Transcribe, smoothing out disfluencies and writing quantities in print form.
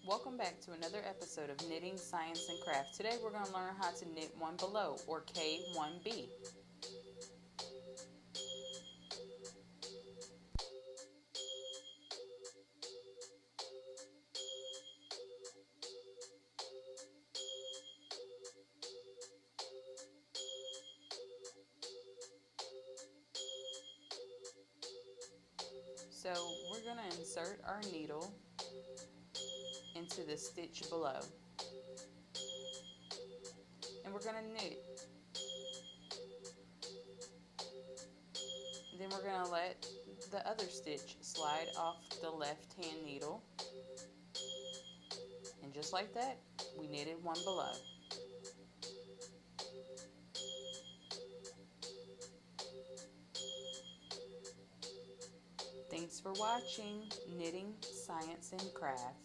Welcome back to another episode of Knitting, Science, and Craft. Today we're going to learn how to knit one below, or K1b. So we're going to insert our needle into the stitch below, and we're going to knit. Then we're going to let the other stitch slide off the left hand needle, and just like that we knitted one below. Thanks for watching Knitting, Science, and Craft.